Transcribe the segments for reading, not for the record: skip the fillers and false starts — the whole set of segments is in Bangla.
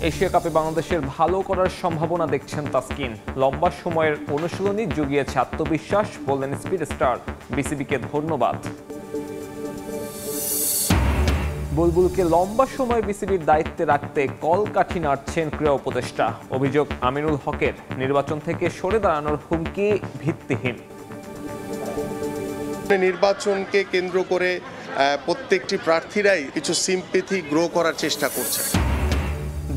এশিয়া কাপে বাংলাদেশের ভালো করার সম্ভাবনা দেখছেন তাসকিন। লম্বা সময়ের অনুশীলনই জুগিয়েছে আত্মবিশ্বাস, বললেন স্পিড স্টার। বিসিবিকে ধন্যবাদ। বুলবুলকে লম্বা সময় বিসিবির দায়িত্বে রাখতে কলকাঠি নাড়ছেন ক্রীড়া উপদেষ্টা। অভিযোগ আমিনুল হকের নির্বাচন থেকে সরে দাঁড়ানোর হুমকি ভিত্তিহীন। নির্বাচনকে কেন্দ্র করে প্রত্যেকটি প্রার্থীরাই কিছু সিম্প্যাথি গ্রো করার চেষ্টা করছে।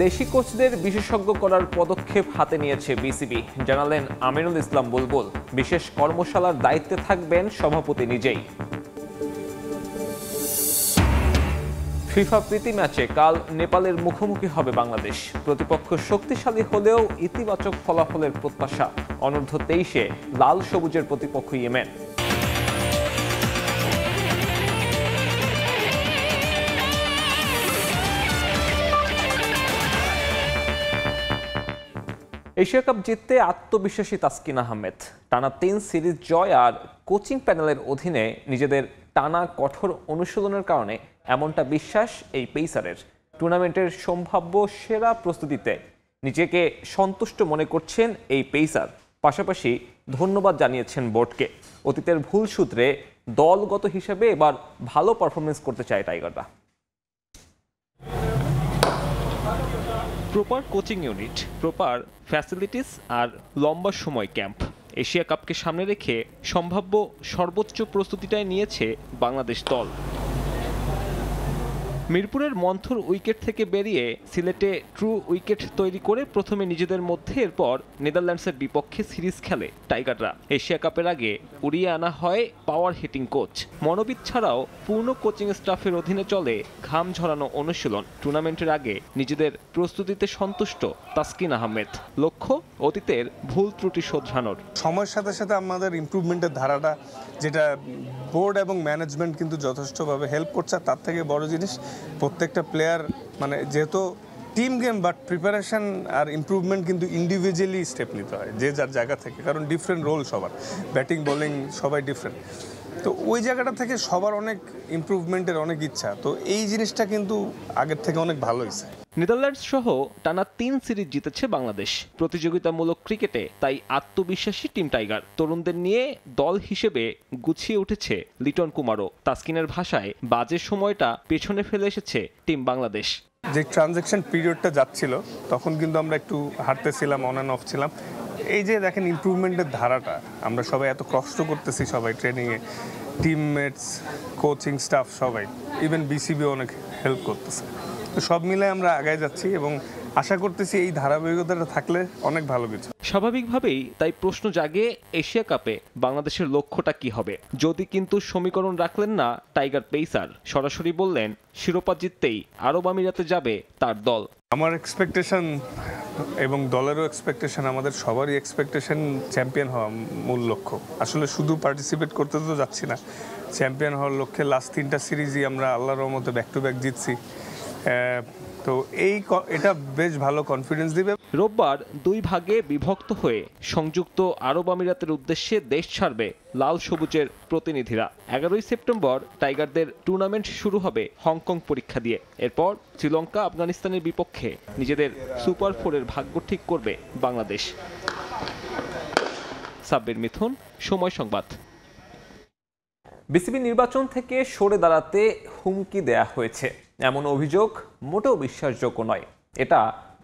দেশি কোচদের বিশেষজ্ঞ করার পদক্ষেপ হাতে নিয়েছে বিসিবি, জানালেন আমিনুল ইসলাম বুলবুল। বিশেষ কর্মশালার দায়িত্বে থাকবেন সভাপতি নিজেই। ফিফা প্রীতি ম্যাচে কাল নেপালের মুখোমুখি হবে বাংলাদেশ। প্রতিপক্ষ শক্তিশালী হলেও ইতিবাচক ফলাফলের প্রত্যাশা। অনূর্ধ্ব 23-এ লাল সবুজের প্রতিপক্ষ ইয়েমেন। এশিয়া কাপ জিততে আত্মবিশ্বাসী তাসকিন আহমেদ। টানা 3 সিরিজ জয় আর কোচিং প্যানেলের অধীনে নিজেদের টানা কঠোর অনুশীলনের কারণে এমনটা বিশ্বাস এই পেসারের। টুর্নামেন্টের সম্ভাব্য সেরা প্রস্তুতিতে নিজেকে সন্তুষ্ট মনে করছেন এই পেসার। পাশাপাশি ধন্যবাদ জানিয়েছেন বোর্ডকে। অতীতের ভুল সূত্রে দলগত হিসেবে এবার ভালো পারফরমেন্স করতে চায় টাইগাররা। Proper coaching unit, proper facilities আর লম্বা সময় ক্যাম্প, এশিয়া কাপকে সামনে রেখে সম্ভাব্য সর্বোচ্চ প্রস্তুতিটাই নিয়েছে বাংলাদেশ দল। মিরপুরের মন্থর উইকেট থেকে বেরিয়ে সিলেটে ট্রু উইকেট তৈরি করে প্রথমে নিজেদের মধ্যে, এরপর নেদারল্যান্ডসের বিপক্ষে সিরিজ খেলে টাইগাররা। এশিয়া কাপের আগে উড়িয়ে আনা হয় পাওয়ার হিটিং কোচ। মনোবিদ ছাড়াও পূর্ণ কোচিং স্টাফের অধীনে চলে ঘাম ঝরানো অনুশীলন। টুর্নামেন্টের আগে নিজেদের প্রস্তুতিতে সন্তুষ্ট তাসকিন আহমেদ। লক্ষ্য অতীতের ভুল ত্রুটি শোধরানোর। সময়ের সাথে সাথে আমাদের ইমপ্রুভমেন্টের ধারাটা, যেটা বোর্ড এবং ম্যানেজমেন্ট কিন্তু যথেষ্টভাবে হেল্প করছে। তার থেকে বড় জিনিস, প্রত্যেকটা প্লেয়ার মানে যেহেতু টিম গেম, বাট প্রিপারেশন আর ইমপ্রুভমেন্ট কিন্তু ইন্ডিভিজুয়ালি স্টেপ নিতে হয় যে যার জায়গা থেকে, কারণ ডিফারেন্ট রোল সবার, ব্যাটিং বোলিং সবাই ডিফারেন্ট। তো ওই জায়গাটা থেকে সবার অনেক ইমপ্রুভমেন্টের অনেক ইচ্ছা। তো এই জিনিসটা কিন্তু আগের থেকে অনেক ভালো হয়েছে। নেদারল্যান্ডস সহ টানা 3 সিরিজ জিতেছে বাংলাদেশ। প্রতিযোগিতামূলক ক্রিকেটে তাই আত্মবিশ্বাসী টিম টাইগার। তরুণদের নিয়ে দল হিসেবে গুছিয়ে উঠেছে লিটন কুমারও। তাসকিনের ভাষায় বাজে সময়টা পেছনে ফেলে এসেছে টিম বাংলাদেশ। যে ট্রানজ্যাকশন পিরিয়ডটা যাচ্ছিল তখন কিন্তু আমরা একটু হারতেছিলাম, অন অ্যান্ড অফ ছিলাম। এই যে দেখেন ইমপ্রুভমেন্টের ধারাটা, আমরা সবাই এত কষ্ট করতেছি, সবাই ট্রেনিংয়ে, টিমমেটস, কোচিং স্টাফ সবাই, ইভেন বিসিবি অনেক হেল্প করতেছে। তো সব মিলে আমরা আগায় যাচ্ছি এবং আশা করতেছি এই ধারাবাহিকতাটা থাকলে অনেক ভালো কিছু। স্বাভাবিকভাবেই তাই প্রশ্ন জাগে, এশিয়া কাপে বাংলাদেশের লক্ষ্যটা কি হবে। যদি কিন্তু সমীকরণ রাখলেন না টাইগার পেসার, সরাসরি বললেন শিরোপা জিততেই আরব আমিরাতে যাবে তার দল। আমার এক্সপেকটেশন এবং দলেরও এক্সপেকটেশন, আমাদের সবারই এক্সপেকটেশন চ্যাম্পিয়ন হওয়া মূল লক্ষ্য। আসলে শুধু পার্টিসিপেট করতে তো যাচ্ছি না, চ্যাম্পিয়ন হওয়ার লক্ষ্যে লাস্ট 3টা সিরিজই আমরা আল্লাহর রহমতে ব্যাক টু ব্যাক জিতছি। তো এটা বেশ ভালো কনফিডেন্স দিবে। রোববার 2 ভাগে বিভক্ত হয়ে সংযুক্ত আরব আমিরাতের উদ্দেশ্যে দেশ ছাড়বে লাল সবুজের প্রতিনিধিরা। 11ই সেপ্টেম্বর টাইগারদের টুর্নামেন্ট শুরু হবে হংকং পরীক্ষা দিয়ে। এরপর শ্রীলঙ্কা, আফগানিস্তানের বিপক্ষে নিজেদের সুপার 4-এর ভাগ্য ঠিক করবে বাংলাদেশ। সাব্বির মিথুন, সময় সংবাদ। বিসিবি নির্বাচন থেকে সরে দাঁড়াতে হুমকি দেয়া হয়েছে, এমন অভিযোগ মোটেও বিশ্বাসযোগ্য নয়। এটা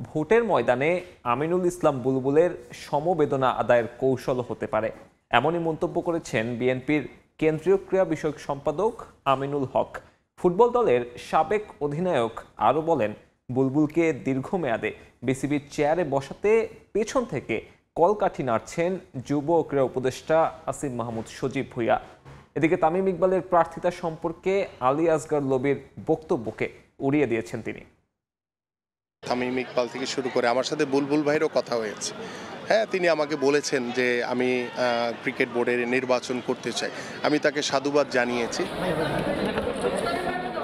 ভোটের ময়দানে আমিনুল ইসলাম বুলবুলের সমবেদনা আদায়ের কৌশল হতে পারে, এমনই মন্তব্য করেছেন বিএনপির কেন্দ্রীয় ক্রীড়া বিষয়ক সম্পাদক আমিনুল হক। ফুটবল দলের সাবেক অধিনায়ক আরও বলেন, বুলবুলকে দীর্ঘমেয়াদে বিসিবির চেয়ারে বসাতে পেছন থেকে কলকাঠি নাড়ছেন যুব ক্রীড়া উপদেষ্টা আসিফ মাহমুদ সজীব ভুঁইয়া। এদিকে তামিম ইকবালের প্রার্থিতা সম্পর্কে আলী আসগার লবির বক্তব্যকে উড়িয়ে দিয়েছেন তিনি। তামিম ইকবাল থেকে শুরু করে আমার সাথে বুলবুল ভাইয়েরও কথা হয়েছে। হ্যাঁ, তিনি আমাকে বলেছেন যে আমি ক্রিকেট বোর্ডের নির্বাচন করতে চাই। আমি তাকে সাধুবাদ জানিয়েছি।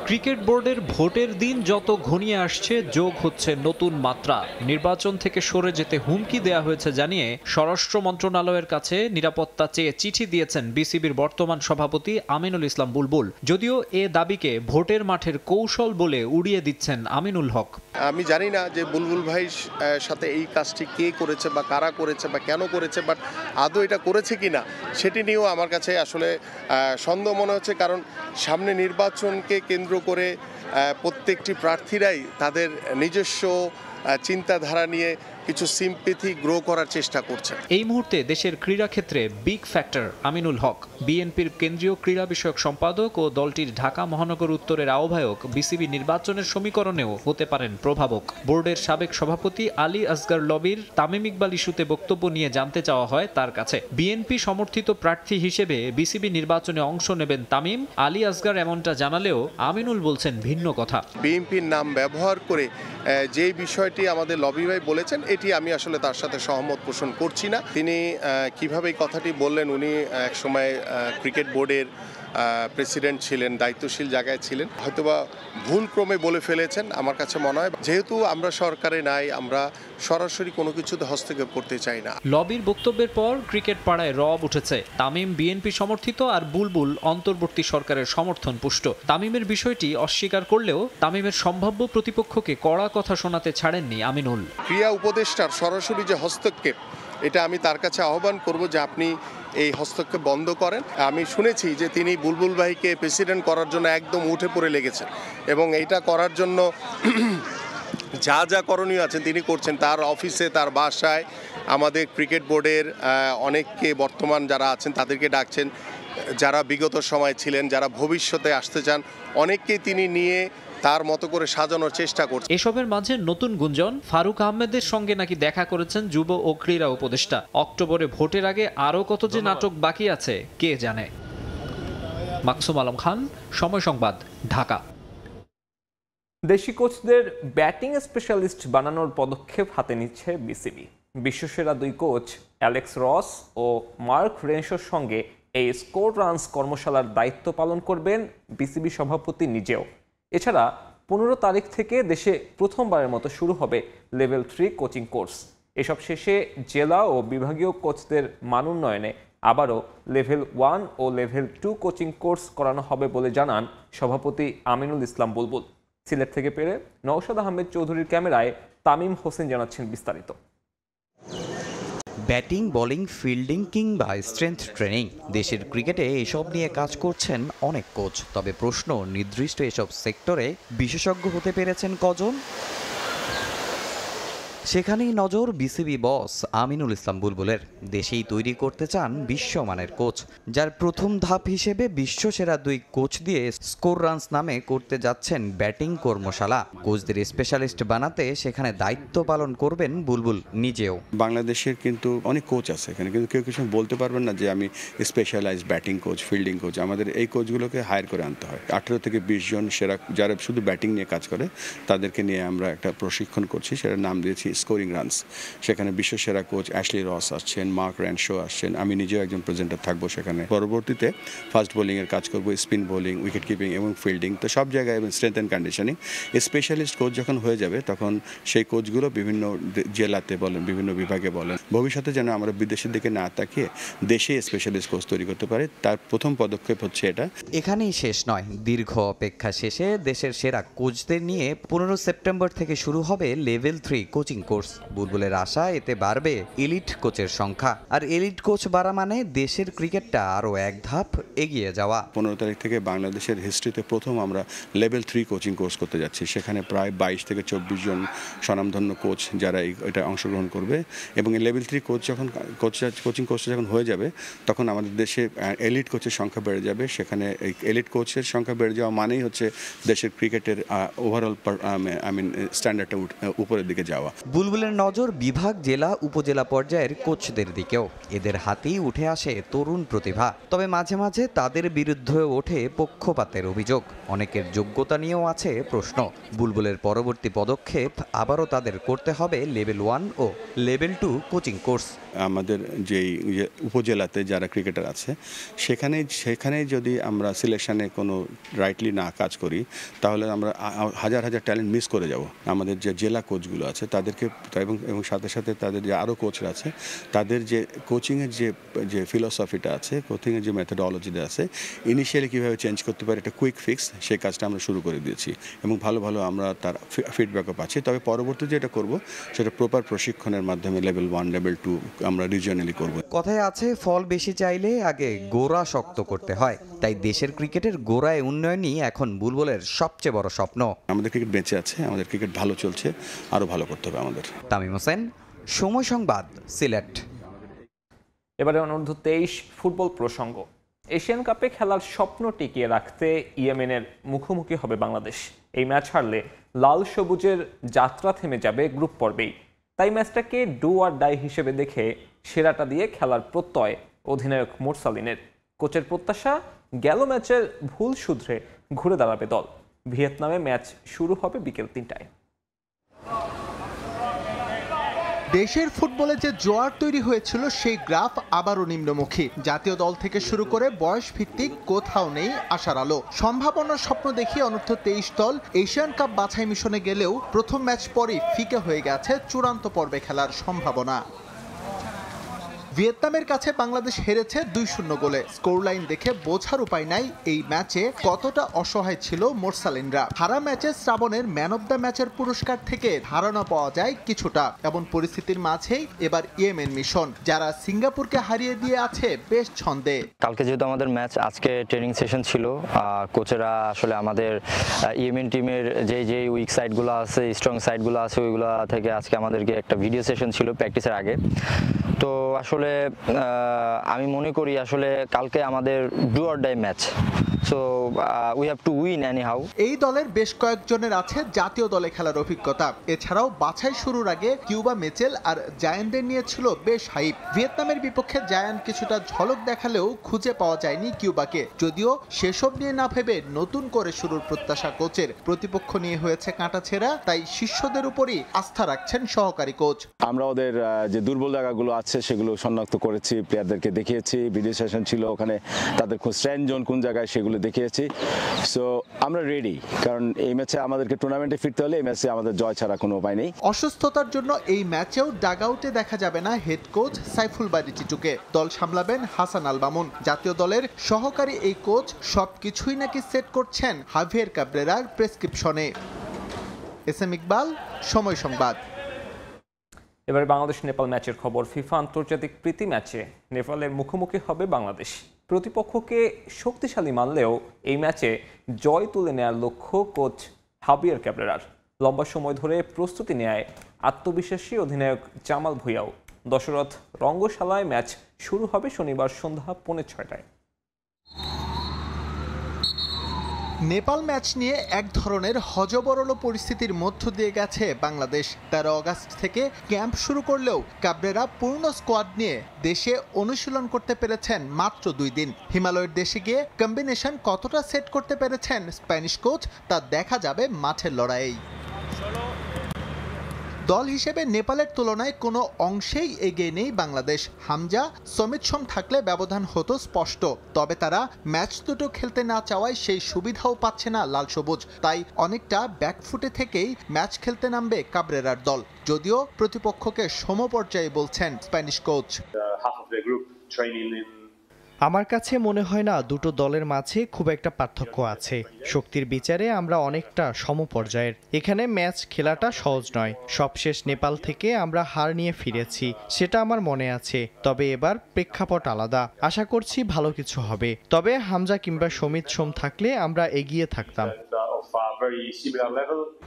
ক্রিকেট বোর্ডের ভোটের দিন যত ঘনিয়ে আসছে যোগ হচ্ছে নতুন মাত্রা। নির্বাচন থেকে সরে যেতে হুমকি দেয়া হয়েছে জানিয়ে স্বরাষ্ট্র মন্ত্রণালয়ের কাছে নিরাপত্তা চেয়ে চিঠি দিয়েছেন বিসিবির বর্তমান সভাপতি আমিনুল ইসলাম বুলবুল। যদিও এ দাবিকে ভোটের মাঠের কৌশল বলে উড়িয়ে দিচ্ছেন আমিনুল হক। আমি জানি না যে বুলবুল ভাইয়ের সাথে এই কাজটি কে করেছে বা কারা করেছে বা কেন করেছে, বাট আদৌ এটা করেছে কিনা সেটি নিয়েও আমার কাছে আসলে সন্দেহ মনে হচ্ছে। কারণ সামনে নির্বাচনকে কেন্দ্র করে প্রত্যেকটি প্রার্থীরাই তাদের নিজস্ব চিন্তাধারা নিয়ে কিছু সিম্পেথি গ্রো করার চেষ্টা করছে। এই মুহূর্তে দেশের ক্রীড়া ক্ষেত্রে বিগ ফ্যাক্টর আমিনুল হক। বিএনপির কেন্দ্রীয় ক্রীড়া বিষয়ক সম্পাদক ও দলটির ঢাকা মহানগর উত্তরের আহ্বায়ক বিসিবি নির্বাচনের সমীকরণেও হতে পারেন প্রভাবক। বোর্ডের সাবেক সভাপতি আলী আসগার লবির তামিম ইকবাল ইস্যুতে বক্তব্য নিয়ে জানতে চাওয়া হয় তার কাছে। বিএনপি সমর্থিত প্রার্থী হিসেবে বিসিবি নির্বাচনে অংশ নেবেন তামিম। আলী আসগার এমনটা জানালেও আমিনুল বলছেন ভিন্ন কথা। বিএনপির নাম ব্যবহার করে যে বিষয়টি আমাদের লবি ভাই বলেছেন, এটি আমি আসলে তার সাথে সহমত পোষণ করছি না। তিনি কিভাবে এই কথাটি বললেন, উনি এক সময় ক্রিকেট বোর্ডের প্রেসিডেন্ট ছিলেন, দায়িত্বশীল জায়গায় ছিলেন, হয়তোবা ভুল ক্রমে বলে ফেলেছেন। আমার কাছে মনে হয় যেহেতু আমরা সরকারে নাই, আমরা সরাসরি কোনো কিছুতে হস্তক্ষেপ করতে চাই না। লবির বক্তব্যের পর ক্রিকেট পাড়ায় রব উঠেছে। তামিম বিএনপি সমর্থিত আর বুলবুল অন্তর্বর্তী সরকারের সমর্থন পুষ্ট। তামিমের বিষয়টি অস্বীকার করলেও তামিমের সম্ভাব্য প্রতিপক্ষকে কড়া কথা শোনাতে ছাড়েননি আমিনুল। ক্রীড়া উপদেষ্টার সরাসরি যে হস্তক্ষেপ, এটা আমি তার কাছে আহ্বান করব যে আপনি এই হস্তক্ষেপ বন্ধ করেন। আমি শুনেছি যে তিনি বুলবুল ভাইকে প্রেসিডেন্ট করার জন্য একদম উঠে পড়ে লেগেছেন এবং এইটা করার জন্য যা যা করণীয় আছে তিনি করছেন। তার অফিসে, তার বাসায় আমাদের ক্রিকেট বোর্ডের অনেককে বর্তমান যারা আছেন তাদেরকে ডাকছেন, যারা বিগত সময় ছিলেন, যারা ভবিষ্যতে আসতে চান, অনেককেই তিনি নিয়ে তার মতো করে সাজানোর চেষ্টা করছে। এসবের মাঝে নতুন গুঞ্জন, ফারুক আহমেদের সঙ্গে নাকি দেখা করেছেন যুব ও ক্রীড়া উপদেষ্টা। অক্টোবরে ভোটের আগে আরও কত যে নাটক বাকি আছে কে জানে। মাকসুম আলম খান, সময় সংবাদ, ঢাকা। দেশি কোচদের ব্যাটিং স্পেশালিস্ট বানানোর পদক্ষেপ হাতে নিচ্ছে বিসিবি। বিশ্বসেরা দুই কোচ অ্যালেক্স রস ও মার্ক রেনশোর সঙ্গে এই স্কোর রানস কর্মশালার দায়িত্ব পালন করবেন বিসিবি সভাপতি নিজেও। এছাড়া 15 তারিখ থেকে দেশে প্রথমবারের মতো শুরু হবে লেভেল 3 কোচিং কোর্স। এসব শেষে জেলা ও বিভাগীয় কোচদের মান উন্নয়নে আবারও লেভেল 1 ও লেভেল 2 কোচিং কোর্স করানো হবে বলে জানান সভাপতি আমিনুল ইসলাম বুলবুল। সিলেট থেকে পেরে নওশাদ আহমেদ চৌধুরীর ক্যামেরায় তামিম হোসেন জানাচ্ছেন বিস্তারিত। ব্যাটিং, বোলিং, ফিল্ডিং কিংবা স্ট্রেংথ ট্রেনিং, দেশের ক্রিকেটে এসব নিয়ে কাজ করছেন অনেক কোচ। তবে প্রশ্ন, নির্দিষ্ট এসব সেক্টরে বিশেষজ্ঞ হতে পেরেছেন কজন? সেখানেই নজর বিসিবি বস আমিনুল ইসলাম বুলবুলের। দেশেই তৈরি করতে চান বিশ্বমানের কোচ, যার প্রথম ধাপ হিসেবে বিশ্বসেরা দুই কোচ দিয়ে স্কোর রানস নামে করতে যাচ্ছেন ব্যাটিং কর্মশালা। কোচদের স্পেশালিস্ট বানাতে সেখানে দায়িত্ব পালন করবেন বুলবুল নিজেও। বাংলাদেশের কিন্তু অনেক কোচ আছে এখানে, কিন্তু কেউ কিছু বলতে পারবেন না যে আমি specialise batting coach, fielding coach. আমাদের এই কোচগুলোকে হায়ার করে আনতে হয়। 18 থেকে 20 জন সেরা, যারা শুধু ব্যাটিং নিয়ে কাজ করে, তাদেরকে নিয়ে আমরা একটা প্রশিক্ষণ করছি, সেটার নাম দিয়েছি স্কোরিং রানস। সেখানে বিশ্বসেরা কোচ অ্যাশলি রস আসছেন, মার্ক রেনশো আসছেন, আমি নিজেও একজন প্রেজেন্টার থাকবো সেখানে। পরবর্তীতে ফাস্ট বোলিংয়ের কাজ করবো, স্পিন বোলিং, উইকেট কিপিং এবং ফিল্ডিং। তো সব জায়গায় এবং strength and conditioning. Specialist coach যখন হয়ে যাবে, তখন সেই কোচগুলো বিভিন্ন জেলাতে বলেন, বিভিন্ন বিভাগে বলেন, ভবিষ্যতে যেন আমরা বিদেশের দিকে না তাকিয়ে দেশে স্পেশালিস্ট কোচ তৈরি করতে পারে, তার প্রথম পদক্ষেপ হচ্ছে এটা। এখানেই শেষ নয়, দীর্ঘ অপেক্ষা শেষে দেশের সেরা কোচদের নিয়ে 15 সেপ্টেম্বর থেকে শুরু হবে লেভেল 3 কোচিং কোর্স। বুলবুলের আশা, এতে বাড়বে এলিট কোচের সংখ্যা। আর এলিট কোচ বাড়া মানে দেশের ক্রিকেটটা আরও এক ধাপ এগিয়ে যাওয়া। 15 তারিখ থেকে বাংলাদেশের হিস্ট্রিতে প্রথম আমরা লেভেল 3 কোচিং কোর্স করতে যাচ্ছি। সেখানে প্রায় 22 থেকে 24 জন স্বনামধন্য কোচ যারা এটা অংশগ্রহণ করবে। এবং এই লেভেল 3 কোচিং কোর্সটা যখন হয়ে যাবে, তখন আমাদের দেশে এলিট কোচের সংখ্যা বেড়ে যাবে। সেখানে এই এলিট কোচের সংখ্যা বেড়ে যাওয়া মানেই হচ্ছে দেশের ক্রিকেটের ওভারঅল স্ট্যান্ডার্ডটা উপরের দিকে যাওয়া। বুলবুলের নজর বিভাগ, জেলা, উপজেলা পর্যায়ের কোচদের দিকেও। এদের হাতেই উঠে আসে তরুণ প্রতিভা। তবে মাঝে মাঝে তাদের বিরুদ্ধেও ওঠে পক্ষপাতের অভিযোগ। অনেকের যোগ্যতা নিয়েও আছে প্রশ্ন। বুলবুলের পরবর্তী পদক্ষেপ আবারও তাদের করতে হবে লেভেল 1 ও লেভেল 2 কোচিং কোর্স। আমাদের যেই উপজেলাতে যারা ক্রিকেটার আছে সেখানে যদি আমরা সিলেকশনে কোনো রাইটলি না কাজ করি তাহলে আমরা হাজার হাজার ট্যালেন্ট মিস করে যাব। আমাদের যে জেলা কোচগুলো আছে তাদেরকে এবং সাথে সাথে তাদের যে আরও কোচরা আছে তাদের যে কোচিংয়ের যে ফিলসফিটা আছে, কোচিংয়ের যে মেথোডোলজিটা আছে, ইনিশিয়ালি কীভাবে চেঞ্জ করতে পারে একটা কুইক ফিক্স, সেই কাজটা আমরা শুরু করে দিয়েছি এবং ভালো ভালো আমরা তার ফিডব্যাকও পাচ্ছি। তবে পরবর্তী যেটা করব সেটা প্রপার প্রশিক্ষণের মাধ্যমে লেভেল 1 লেভেল 2 আমরা রিজিওনালি করব। কথায় আছে ফল বেশি চাইলে আগে গোড়া শক্ত করতে হয়। তাই দেশের ক্রিকেটের গোড়ায় উন্নয়নই এখন বুলবুলের সবচেয়ে বড় স্বপ্ন। আমাদের ক্রিকেট বেঁচে আছে, আমাদের ক্রিকেট ভালো চলছে, আরও ভালো করতে হবে আমাদের। তামিম হোসেন, সময় সংবাদ, সিলেট। এবারে অনূর্ধ্ব 23 ফুটবল প্রসঙ্গ। এশিয়ান কাপে খেলার স্বপ্ন টিকিয়ে রাখতে ইয়েমেনের মুখোমুখি হবে বাংলাদেশ। এই ম্যাচ হারলে লাল সবুজের যাত্রা থেমে যাবে গ্রুপ পর্বেই। তাই ম্যাচটাকে ডু আর ডাই হিসেবে দেখে সেরাটা দিয়ে খেলার প্রত্যয় অধিনায়ক মোরসালিনের। কোচের প্রত্যাশা, গেল ম্যাচের ভুল শুধরে ঘুরে দাঁড়াবে দল। ভিয়েতনামে ম্যাচ শুরু হবে বিকেল 3টায়। দেশের ফুটবলে যে জোয়ার তৈরি হয়েছিল সেই গ্রাফ আবারও নিম্নমুখী। জাতীয় দল থেকে শুরু করে বয়স ভিত্তিক কোথাও নেই আশার আলো। সম্ভাবনার স্বপ্ন দেখিয়ে অনূর্ধ্ব 23 দল এশিয়ান কাপ বাছাই মিশনে গেলেও প্রথম ম্যাচ পরই ফিকে হয়ে গেছে চূড়ান্ত পর্বে খেলার সম্ভাবনা। ভিয়েতনামের কাছে বাংলাদেশ হেরেছে 2-0 গোলে। স্কোর লাইন দেখে বোঝার উপায় নাই এই ম্যাচে কতটা অসহায় ছিল মোরসালিনরা। হারা ম্যাচে শ্রাবণের ম্যান অব দ্য ম্যাচের পুরস্কার থেকে ধারণা পাওয়া যায় কিছুটা। এমন পরিস্থিতির মাঝেই এবার ইয়েমেন মিশন, যারা সিঙ্গাপুরকে হারিয়ে দিয়ে আছে বেশ ছন্দে। কালকে যেহেতু আমাদের ম্যাচ, আজকে ট্রেনিং সেশন ছিল। কোচেরা আসলে আমাদের ইয়েমেন টিমের যে উইক সাইডগুলো আছে, স্ট্রং সাইডগুলো আছে, ওইগুলো থেকে আজকে আমাদেরকে একটা ভিডিও সেশন ছিল প্র্যাকটিসের আগে। তো আসলে আমি মনে করি আসলে কালকে আমাদের do or die match, so we have to win anyhow. এই দলের বেশ কয়েকজনের আছে জাতীয় দলে খেলার অভিজ্ঞতা। এছাড়াও বাছাই শুরুর আগে কিউবা, মিচেল আর জায়ানদের নিয়ে ছিল বেশ হাইপ। ভিয়েতনামের বিপক্ষে জায়ান কিছুটা ঝলক দেখালেও খুঁজে পাওয়া যায়নি কিউবাকে। যদিও সেসব নিয়ে না ভেবে নতুন করে শুরুর প্রত্যাশা কোচের। প্রতিপক্ষ নিয়ে হয়েছে কাটাছেঁড়া, তাই শিষ্যদের উপরই আস্থা রাখছেন সহকারী কোচ। আমরা ওদের যে দুর্বল জায়গাগুলো আছে সেগুলো শনাক্ত করেছি, প্লেয়ারদেরকে দেখিয়েছি, ভিডিও সেশন ছিল ওখানে, তাদের স্ট্রেন্থ জোন কোন জায়গায় সেগুলো দেখিয়েছি। সো আমরা রেডি, কারণ এই ম্যাচে আমাদেরকে টুর্নামেন্টে ফিরতে হলে এই ম্যাচে আমাদের জয় ছাড়া কোনো উপায় নেই। অসুস্থতার জন্য এই ম্যাচেও ডাগআউটে দেখা যাবে না হেড কোচ সাইফুল বারী টিটুকে। দল সামলাবেন হাসান আল মামুন। জাতীয় দলের সহকারী এই কোচ সবকিছুই নাকি সেট করছেন হাভিয়ের কাবরেরার প্রেসক্রিপশনে। এস এম ইকবাল, সময় সংবাদ। এবারে বাংলাদেশ নেপাল ম্যাচের খবর। ফিফা আন্তর্জাতিক প্রীতি ম্যাচে নেপালের মুখোমুখি হবে বাংলাদেশ। প্রতিপক্ষকে শক্তিশালী মানলেও এই ম্যাচে জয় তুলে নেয়ার লক্ষ্য কোচ হাভিয়ের ক্যাবরেরার। লম্বা সময় ধরে প্রস্তুতি নেয় আত্মবিশ্বাসী অধিনায়ক জামাল ভুঁইয়াও। দশরথ রঙ্গশালায় ম্যাচ শুরু হবে শনিবার সন্ধ্যা 5:30টায়। নেপাল ম্যাচ নিয়ে এক ধরনের হযবরল পরিস্থিতির মধ্য দিয়ে গেছে বাংলাদেশ। 13 আগস্ট থেকে ক্যাম্প শুরু করলেও কাবরেরা পূর্ণ স্কোয়াড নিয়ে দেশে অনুশীলন করতে পেরেছেন মাত্র 2 দিন। হিমালয়ের দেশে গিয়ে কম্বিনেশন কতটা সেট করতে পেরেছেন স্প্যানিশ কোচ তা দেখা যাবে মাঠের লড়াইয়ে। দল হিসেবে নেপালের তুলনায় কোনো অংশেই এগিয়ে নেই বাংলাদেশ। হামজা, সমিত সোম থাকলে ব্যবধান হতো স্পষ্ট। তবে তারা ম্যাচ দুটো খেলতে না চাওয়ায় সেই সুবিধাও পাচ্ছে না লাল সবুজ। তাই অনেকটা ব্যাকফুটে থেকেই ম্যাচ খেলতে নামবে কাবরেরার দল, যদিও প্রতিপক্ষকে সমপর্যায়ে বলছেন স্প্যানিশ কোচ। আমার কাছে মনে হয় না দুটো দলের মাঝে খুব একটা পার্থক্য আছে। শক্তির বিচারে আমরা অনেকটা সমপর্যায়ের। এখানে ম্যাচ খেলাটা সহজ নয়। সবশেষ নেপাল থেকে আমরা হার নিয়ে ফিরেছি, সেটা আমার মনে আছে। তবে এবার প্রেক্ষাপট আলাদা। আশা করছি ভালো কিছু হবে। তবে হামজা কিংবা সমিত সোম থাকলে আমরা এগিয়ে থাকতাম।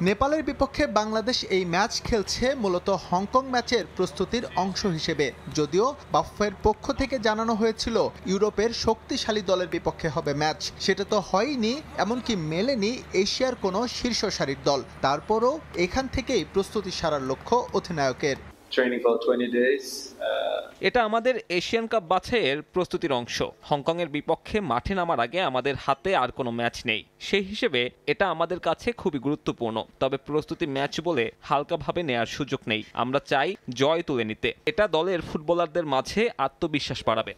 নেপালের বিপক্ষে বাংলাদেশ এই ম্যাচ খেলছে মূলত হংকং ম্যাচের প্রস্তুতির অংশ হিসেবে, যদিও বাফুফের পক্ষ থেকে জানানো হয়েছিল ইউরোপের শক্তিশালী দলের বিপক্ষে হবে ম্যাচ। সেটা তো হয়নি, এমনকি মেলেনি এশিয়ার কোনো শীর্ষ সারির দল। তারপরও এখান থেকেই প্রস্তুতি সারার লক্ষ্য অধিনায়কের। এটা আমাদের এশিয়ান কাপ বাছাইয়ের প্রস্তুতির অংশ। হংকংয়ের বিপক্ষে মাঠে নামার আগে আমাদের হাতে আর কোনো ম্যাচ নেই, সেই হিসেবে এটা আমাদের কাছে খুবই গুরুত্বপূর্ণ। তবে প্রস্তুতি ম্যাচ বলে হালকাভাবে নেয়ার সুযোগ নেই। আমরা চাই জয় তুলে নিতে। এটা দলের ফুটবলারদের মাঝে আত্মবিশ্বাস বাড়াবে।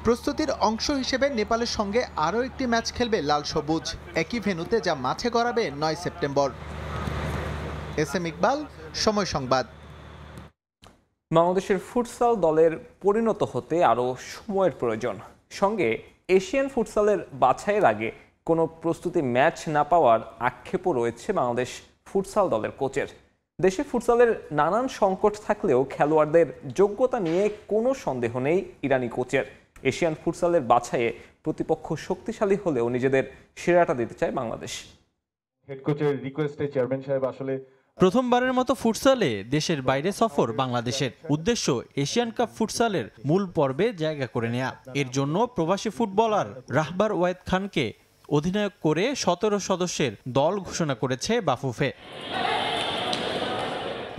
প্রস্তুতির অংশ হিসেবে নেপালের সঙ্গে আরও একটি ম্যাচ খেলবে লাল সবুজ, একই ভেন্যুতে, যা মাঠে গড়াবে 9 সেপ্টেম্বর। এস.এম. ইকবাল, সময় সংবাদ। বাংলাদেশের ফুটসাল দলের পরিণত হতে আরও সময়ের প্রয়োজন। সঙ্গে এশিয়ান ফুটসালের বাছাইয়ের আগে কোনো প্রস্তুতি ম্যাচ না পাওয়ার আক্ষেপও রয়েছে বাংলাদেশ ফুটসাল দলের কোচের। দেশে ফুটসালের নানান সংকট থাকলেও খেলোয়াড়দের যোগ্যতা নিয়ে কোনো সন্দেহ নেই ইরানি কোচের। এশিয়ান ফুটসালের বাছাইয়ে প্রতিপক্ষ শক্তিশালী হলেও নিজেদের সেরাটা দিতে চায় বাংলাদেশ। হেড কোচের রিকোয়েস্টে চেয়ারম্যান সাহেব আসলে প্রথমবারের মতো ফুটসালে দেশের বাইরে সফর বাংলাদেশের। উদ্দেশ্য এশিয়ান কাপ ফুটসালের মূল পর্বে জায়গা করে নেয়া। এর জন্য প্রবাসী ফুটবলার রাহবার ওয়াহিদ খানকে অধিনায়ক করে 17 সদস্যের দল ঘোষণা করেছে বাফুফে।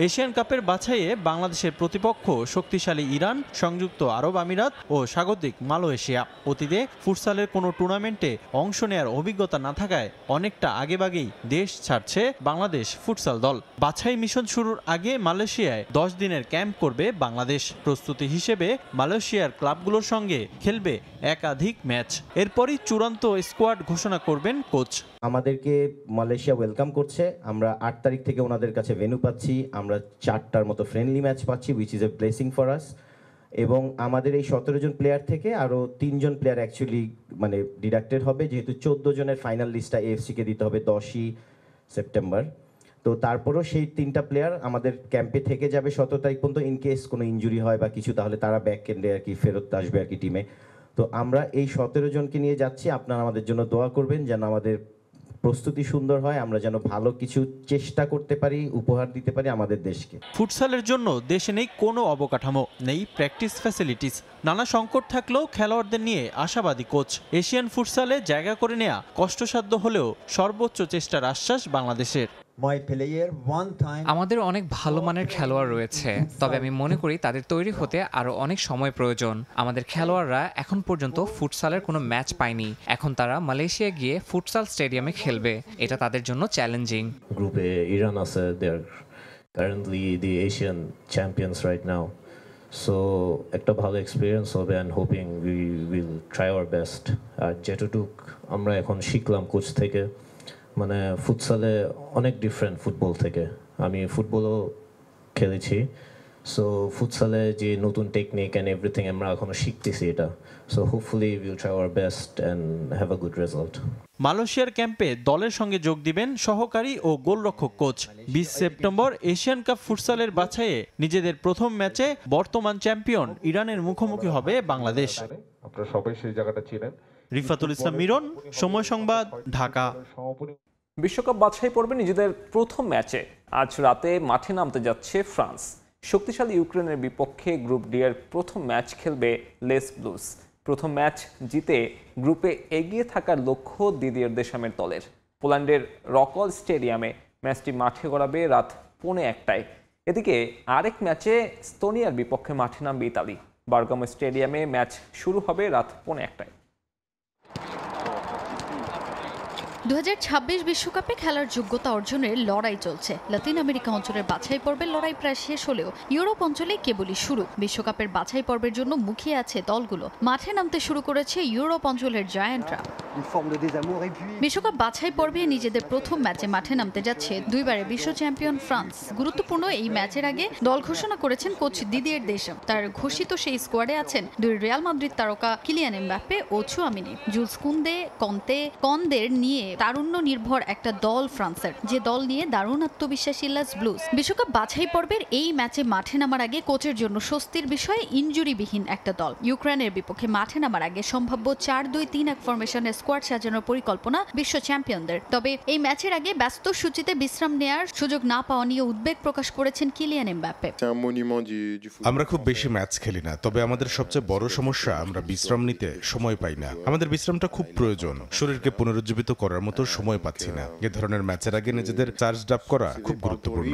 এশিয়ান কাপের বাছাইয়ে বাংলাদেশের প্রতিপক্ষ শক্তিশালী ইরান, সংযুক্ত আরব আমিরাত ও স্বাগতিক মালয়েশিয়া। অতীতে ফুটসালের কোনো টুর্নামেন্টে অংশ নেয়ার অভিজ্ঞতা না থাকায় অনেকটা আগেভাগেই দেশ ছাড়ছে বাংলাদেশ ফুটসাল দল। বাছাই মিশন শুরুর আগে মালয়েশিয়ায় 10 দিনের ক্যাম্প করবে বাংলাদেশ। প্রস্তুতি হিসেবে মালয়েশিয়ার ক্লাবগুলোর সঙ্গে খেলবে একাধিক ম্যাচ। এরপরই চূড়ান্ত স্কোয়াড ঘোষণা করবেন কোচ। আমাদেরকে মালয়েশিয়া ওয়েলকাম করছে। আমরা 8 তারিখ থেকে ওনাদের কাছে ভেন্যু পাচ্ছি। আমরা 4টার মতো ফ্রেন্ডলি ম্যাচ পাচ্ছি, which is a blessing for us. এবং আমাদের এই 17 জন প্লেয়ার থেকে আরও 3 জন প্লেয়ার অ্যাকচুয়ালি ডিডাক্টেড হবে, যেহেতু 14 জনের ফাইনাল লিস্টটা এএফসিকে দিতে হবে 10ই সেপ্টেম্বর। তো তারপরও সেই 3টা প্লেয়ার আমাদের ক্যাম্পে থেকে যাবে 17 তারিখ পর্যন্ত। ইন কেস কোনো ইনজুরি হয় বা কিছু, তাহলে তারা ব্যাক এন্ডে আর কি ফেরত আসবে আর কি টিমে। তো আমরা এই 17 জনকে নিয়ে যাচ্ছি। আপনারা আমাদের জন্য দোয়া করবেন যেন আমাদের প্রস্তুতি সুন্দর হয়, আমরা যেন ভালো কিছু চেষ্টা করতে পারি, উপহার দিতে পারি আমাদের দেশকে। ফুটসালের জন্য দেশে নেই কোনো অবকাঠামো, নেই প্র্যাকটিস ফ্যাসিলিটিস। নানা সংকট থাকলেও খেলোয়াড়দের নিয়ে আশাবাদী কোচ। এশিয়ান ফুটসালে জায়গা করে নেয়া কষ্টসাধ্য হলেও সর্বোচ্চ চেষ্টার আশ্বাস বাংলাদেশের। আমাদের অনেক ভালো মানের খেলোয়াড় রয়েছে, তবে আমি মনে করি তাদের তৈরি হতে আরো অনেক সময় প্রয়োজন। আমাদের খেলোয়াড়রা এখন পর্যন্ত ফুটসালের কোনো ম্যাচ পায়নি। এখন তারা মালয়েশিয়া গিয়ে ফুটসাল স্টেডিয়ামে খেলবে, এটা তাদের জন্য চ্যালেঞ্জিং। গ্রুপে ইরান আছে, they are currently the Asian champions right now. So একটা ভালো এক্সপিরিয়েন্স হবে and hoping we will try our best. আর যেটুক আমরা এখন শিখলাম কোচ থেকে, মানে ফুটসালে অনেক ডিফারেন্ট ফুটবল থেকে। আমি ফুটবলও খেলেছি, সো ফুটসালে যে নতুন টেকনিক অ্যান্ড এভরিথিং আমরা এখনো শিখতেছি এটা। So hopefully will try our best and have a good result. মালয়েশিয়ার ক্যাম্পে দলের সঙ্গে যোগ দিবেন সহকারী ও গোলরক্ষক কোচ। 20 সেপ্টেম্বর এশিয়ান কাপ ফুটসালের বাছাইয়ে নিজেদের প্রথম ম্যাচে বর্তমান চ্যাম্পিয়ন ইরানের মুখোমুখি হবে বাংলাদেশ। আপনারা সবাই সেই জায়গাটা চিনেন। রিফাতুল ইসলাম মিরন, সময় সংবাদ, ঢাকা। বিশ্বকাপ বাছাই পর্বে নিজেদের প্রথম ম্যাচে আজ রাতে মাঠে নামতে যাচ্ছে ফ্রান্স। শক্তিশালী ইউক্রেনের বিপক্ষে গ্রুপ ডি এর প্রথম ম্যাচ খেলবে লেস ব্লুজ। প্রথম ম্যাচ জিতে গ্রুপে এগিয়ে থাকার লক্ষ্য দিদিয়ের দেশামের দলের। পোল্যান্ডের রকল স্টেডিয়ামে ম্যাচটি মাঠে গড়াবে রাত 1:45। এদিকে আরেক ম্যাচে স্তোনিয়ার বিপক্ষে মাঠে নামবে ইতালি। বার্গামো স্টেডিয়ামে ম্যাচ শুরু হবে রাত 1:45। 2026 বিশ্বকাপে খেলার যোগ্যতা অর্জনের লড়াই চলছে। লাতিন আমেরিকা অঞ্চলের বাছাই পর্বের লড়াই প্রায় শেষ হলেও ইউরোপ অঞ্চলে কেবলই শুরু। বিশ্বকাপের বাছাই পর্বের জন্য মুখিয়ে আছে দলগুলো। মাঠে নামতে শুরু করেছে ইউরোপ অঞ্চলের জায়ান্টরা। বিশ্বকাপ বাছাই পর্বে নিজেদের প্রথম ম্যাচে মাঠে নামতে যাচ্ছে দুইবারের বিশ্ব চ্যাম্পিয়ন ফ্রান্স। গুরুত্বপূর্ণ এই ম্যাচের আগে দল ঘোষণা করেছেন কোচ দিদিয়ের দেশাম। তার ঘোষিত সেই স্কোয়াডে আছেন দুই রিয়াল মাদ্রিদ তারকা কিলিয়ান এমবাপ্পে ও চুয়ামিনি। জুলস কুন্দে, কন্দের নিয়ে তারুণ্য নির্ভর একটা দল ফ্রান্সের, যে দল নিয়ে দারুণ আত্মবিশ্বাসী লাস ব্লুজ। বিশ্বকাপ বাছাই পর্বের এই ম্যাচে মাঠে নামার আগে কোচের জন্য স্বস্তির বিষয় ইনজুরিবিহীন একটা দল। ইউক্রেনের বিপক্ষে মাঠে নামার আগে সম্ভাব্য 4-2-3-1 ফরমেশনের স্কোয়াড সাজানোর পরিকল্পনা বিশ্ব চ্যাম্পিয়নদের। তবে এই ম্যাচের আগে ব্যস্ত সূচিতে বিশ্রাম নেয়ার সুযোগ না পাওয়া নিয়ে উদ্বেগ প্রকাশ করেছেন কিলিয়ান এমবাপ্পে। আমরা খুব বেশি ম্যাচ খেলি না, তবে আমাদের সবচেয়ে বড় সমস্যা আমরা বিশ্রাম নিতে সময় পাই না। আমাদের বিশ্রামটা খুব প্রয়োজন, শরীরকে পুনরুজ্জীবিত করার মতো সময় পাচ্ছি না। এ ধরনের ম্যাচের আগে নিজেদের চার্জ আপ করা খুব গুরুত্বপূর্ণ।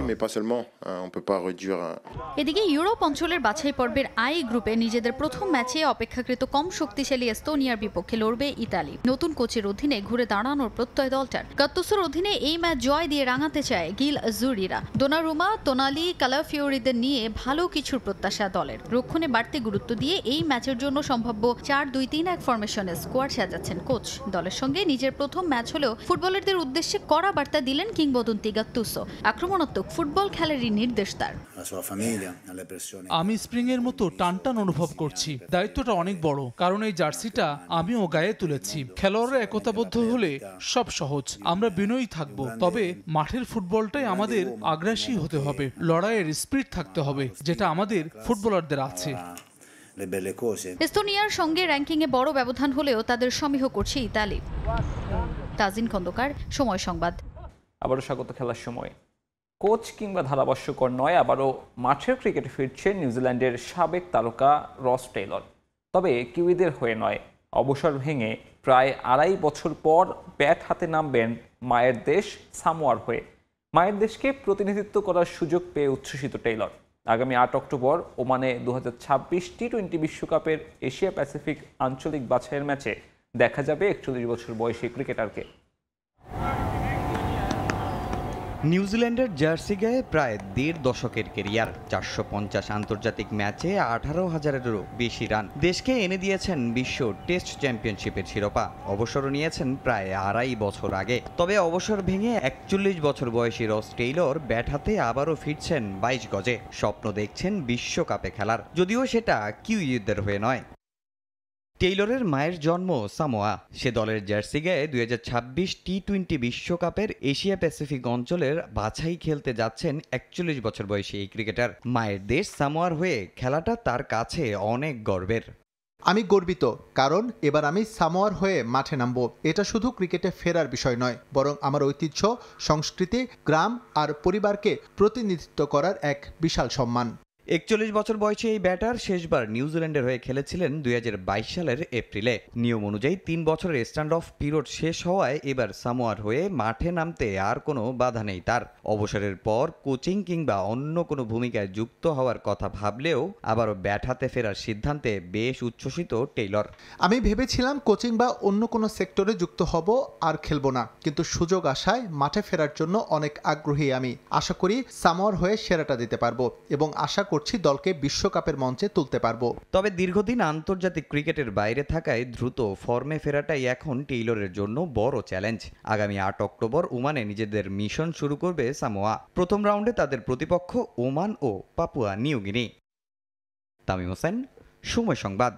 এদিকে ইউরোপ অঞ্চলের বাছাই পর্বের আই গ্রুপে নিজেদের প্রথম ম্যাচে অপেক্ষাকৃত কম শক্তিশালী এস্তোনিয়ার বিপক্ষে লড়বে ইতালি। নতুন কোচের অধীনে ঘুরে দাঁড়ানোর প্রত্যয় দলটার। গাত্তুসোর অধীনে এই ম্যাচ জয় দিয়ে রাঙাতে চায় গিল জুরিরা। দোনারুমা, তোনালি, কালাফিওরিদের নিয়ে ভালো কিছুর প্রত্যাশা দলের। রক্ষণে বাড়তি গুরুত্ব দিয়ে এই ম্যাচের জন্য সম্ভাব্য 4-2-3-1 ফরমেশনের স্কোয়াড সাজাচ্ছেন কোচ। দলের সঙ্গে নিজের প্রথম ম্যাচ হলেও ফুটবলারদের উদ্দেশ্যে কড়া বার্তা দিলেন কিংবদন্তি গাত্তুসো। আক্রমণাত্মক ফুটবল খেলারই নির্দেশ তার। আমি স্প্রিং এর মতো টানটান অনুভব করছি। দায়িত্বটা অনেক বড়, কারণ এই জার্সিটা আমিও গায়ে তুলেছি। খেলোয়াড়রা একতাবদ্ধ হলে সব সহজ। আমরা বিনয়ী থাকবো, তবে মাঠের ফুটবলটাই আমাদের আগ্রাসী হতে হবে। লড়াইয়ের স্পিরিট থাকতে হবে, যেটা আমাদের ফুটবলারদের আছে। এস্তোনিয়ার সঙ্গে র্যাঙ্কিংয়ে বড় ব্যবধান হলেও তাদের সমীহ করছে ইতালি। তাজিন খন্দকার, সময় সংবাদ। আবারও স্বাগত খেলার সময়। কোচ কিংবা ধারাভাষ্যকর নয়, আবারও মাঠের ক্রিকেটে ফিরছেন নিউজিল্যান্ডের সাবেক তারকা রস টেইলর। তবে কিউইদের হয়ে নয়, অবসর ভেঙে প্রায় 2.5 বছর পর ব্যাট হাতে নামবেন মায়ের দেশ সামোয়ার হয়ে। মায়ের দেশকে প্রতিনিধিত্ব করার সুযোগ পেয়ে উচ্ছ্বসিত টেইলর। আগামী 8 অক্টোবর ওমানে 2026 টি-20 বিশ্বকাপের এশিয়া প্যাসিফিক আঞ্চলিক বাছাইয়ের ম্যাচে দেখা যাবে 41 বছর বয়সী ক্রিকেটারকে। নিউজিল্যান্ডের জার্সি গায়ে প্রায় 1.5 দশকের কেরিয়ার, 450 আন্তর্জাতিক ম্যাচে 18,000-এরও বেশি রান, দেশকে এনে দিয়েছেন বিশ্ব টেস্ট চ্যাম্পিয়নশিপের শিরোপা। অবসর নিয়েছেন প্রায় 2.5 বছর আগে। তবে অবসর ভেঙে 41 বছর বয়সী রস টেইলর ব্যাট হাতে আবারও ফিরছেন 22 গজে। স্বপ্ন দেখছেন বিশ্বকাপে খেলার, যদিও সেটা কিউইদের হয়ে নয়। টেইলরের মায়ের জন্ম সামোয়া। সে দলের জার্সি গায়ে 2026 টি-20 বিশ্বকাপের এশিয়া প্যাসিফিক অঞ্চলের বাছাই খেলতে যাচ্ছেন 41 বছর বয়সী এই ক্রিকেটার। মায়ের দেশ সামোয়ার হয়ে খেলাটা তার কাছে অনেক গর্বের। আমি গর্বিত, কারণ এবার আমি সামোয়ার হয়ে মাঠে নামব। এটা শুধু ক্রিকেটে ফেরার বিষয় নয়, বরং আমার ঐতিহ্য, সংস্কৃতি, গ্রাম আর পরিবারকে প্রতিনিধিত্ব করার এক বিশাল সম্মান। 41 বছর বয়সী এই ব্যাটার শেষবার নিউজিল্যান্ডের হয়ে খেলেছিলেন 2022 সালের এপ্রিলে। নিয়ম অনুযায়ী 3 বছরের স্ট্যান্ড অফ পিরিয়ড শেষ হওয়ায় এবার সামোয়ার হয়ে মাঠে নামতে আর কোনো বাধা নেই তার। অবসরের পর কোচিং কিংবা অন্য কোনো ভূমিকায় যুক্ত হওয়ার কথা ভাবলেও আবারও ব্যাট হাতে ফেরার সিদ্ধান্তে বেশ উচ্ছ্বসিত টেইলর। আমি ভেবেছিলাম কোচিং বা অন্য কোনো সেক্টরে যুক্ত হব আর খেলবো না, কিন্তু সুযোগ আসায় মাঠে ফেরার জন্য অনেক আগ্রহী আমি। আশা করি সামোয়ার হয়ে সেরাটা দিতে পারবো এবং আশা দলকে বিশ্বকাপের মঞ্চে তুলতে পারবো। তবে দীর্ঘদিন আন্তর্জাতিক ক্রিকেটের বাইরে থাকায় দ্রুত ফর্মে ফেরাটাই এখন টেইলরের জন্য বড় চ্যালেঞ্জ। আগামী 8 অক্টোবর ওমানে নিজেদের মিশন শুরু করবে সামোয়া। প্রথম রাউন্ডে তাদের প্রতিপক্ষ ওমান ও Papua New Guinea. Tamim Hossain, Somoy Sangbad.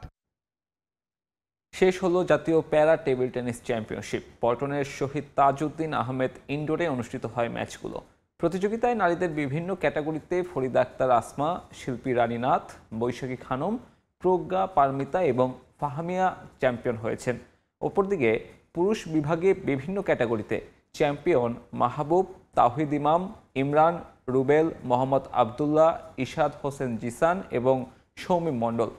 শেষ হলো জাতীয় প্যারা টেবিল টেনিস চ্যাম্পিয়নশিপ। পল্টনের শহীদ তাজউদ্দিন আহমেদ ইনডোরে অনুষ্ঠিত হয় ম্যাচগুলো। প্রতিযোগিতায় নারীদের বিভিন্ন ক্যাটাগরিতে ফরিদা আক্তার আসমা, শিল্পী রানীনাথ, বৈশাখী খানম, প্রজ্ঞা পারমিতা এবং ফাহামিয়া চ্যাম্পিয়ন হয়েছেন। অপরদিকে পুরুষ বিভাগে বিভিন্ন ক্যাটাগরিতে চ্যাম্পিয়ন মাহবুব, তাওহিদ ইমাম, ইমরান, রুবেল, মোহাম্মদ আবদুল্লাহ, ইশাদ হোসেন জিসান এবং সৌমিম মণ্ডল।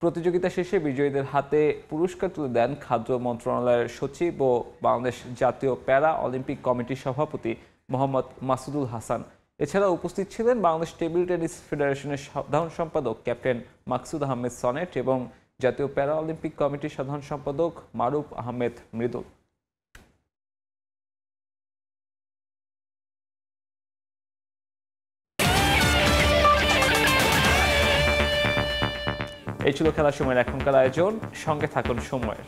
প্রতিযোগিতা শেষে বিজয়ীদের হাতে পুরস্কার তুলে দেন খাদ্য মন্ত্রণালয়ের সচিব ও বাংলাদেশ জাতীয় প্যারা অলিম্পিক কমিটির সভাপতি মোহাম্মদ মাসুদুল হাসান। এছাড়া উপস্থিত ছিলেন বাংলাদেশ টেবিল টেনিস ফেডারেশনের সাধারণ সম্পাদক ক্যাপ্টেন মাকসুদ আহমেদ সনেট এবং জাতীয় প্যারা অলিম্পিক কমিটির সাধারণ সম্পাদক মারুফ আহমেদ মৃদুল। এই ছিল খেলার সময়ের এখনকার আয়োজন। সঙ্গে থাকুন সময়ের।